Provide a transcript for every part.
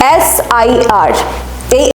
SIR এই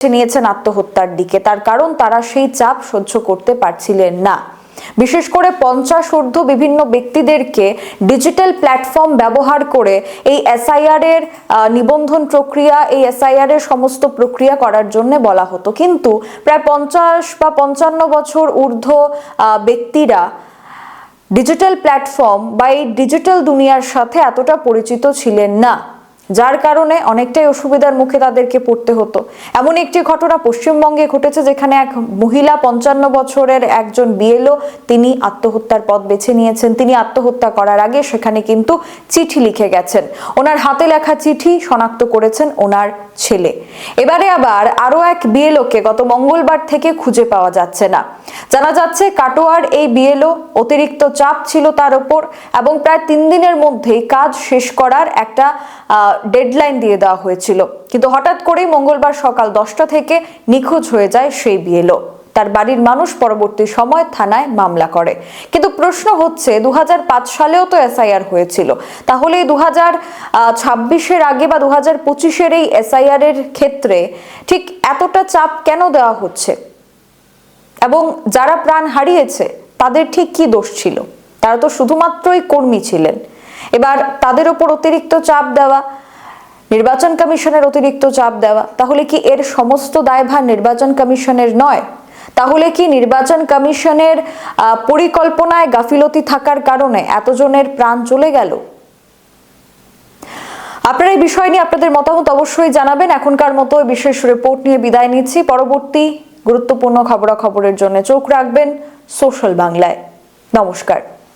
নিয়েছেন আত্মহত্যার দিকে, তার কারণ তারা সেই চাপ সহ্য করতে পারছিলেন না। বিশেষ করে 50 ঊর্ধ্ব বিভিন্ন ব্যক্তিদেরকে ডিজিটাল প্ল্যাটফর্ম ব্যবহার করে এই SIR এর নিবন্ধন প্রক্রিয়া, এই SIR এর সমস্ত প্রক্রিয়া করার জন্য বলা হতো, কিন্তু প্রায় 50 বা 55 বছর ঊর্ধ্ব ব্যক্তিরা ডিজিটাল প্ল্যাটফর্ম বা এই ডিজিটাল দুনিয়ার সাথে এতটা পরিচিত ছিলেন না, যার কারণে অনেকটাই অসুবিধার মুখে তাদেরকে পড়তে হতো। এমন একটি ঘটনা পশ্চিমবঙ্গে ঘটেছে, যেখানে এক মহিলা 55 বছরের একজন BLO তিনি আত্মহত্যার পথ বেছে নিয়েছেন। তিনি আত্মহত্যা করার আগে সেখানে কিন্তু চিঠি লিখে গেছেন। ওনার হাতে লেখা চিঠি শনাক্ত করেছেন ওনার ছেলে। এবারে আবার আরো এক BLOকে গত মঙ্গলবার থেকে খুঁজে পাওয়া যাচ্ছে না। জানা যাচ্ছে কাটোয়ার এই BLO অতিরিক্ত চাপ ছিল তার উপর, এবং প্রায় 3 দিনের মধ্যেই কাজ শেষ করার একটা ডেডলাইন দিয়ে দেওয়া হয়েছিল, কিন্তু হঠাৎ করেই মঙ্গলবার সকাল 10টা থেকে নিখোঁজ হয়ে যায় সেই BLO। তার বাড়ির মানুষ পরবর্তী সময় থানায় মামলা করে। কিন্তু প্রশ্ন হচ্ছে 2005 সালেও তো SIR হয়েছিল, তাহলে 2026-এর আগে বা 2025-এর এই SIR এর ক্ষেত্রে ঠিক এতটা চাপ কেন দেওয়া হচ্ছে, এবং যারা প্রাণ হারিয়েছে তাদের ঠিক কি দোষ ছিল? তারা তো শুধুমাত্রই কর্মী ছিলেন। এবার তাদের উপর অতিরিক্ত চাপ দেওয়া, নির্বাচন কমিশনের অতিরিক্ত চাপ দেওয়া, তাহলে কি এর সমস্ত দায়ভার নির্বাচন কমিশনের নয়? তাহলে কি নির্বাচন কমিশনের পরিকল্পনায় গাফিলতি থাকার কারণে এতজনের প্রাণ চলে গেল? আপনারা এই বিষয় নিয়ে আপনাদের মতামত অবশ্যই জানাবেন। এখনকার মতো বিশেষ রিপোর্ট নিয়ে বিদায় নিচ্ছি। পরবর্তী গুরুত্বপূর্ণ খবরাখবরের জন্য চোখ রাখবেন সোশ্যাল বাংলায়। নমস্কার।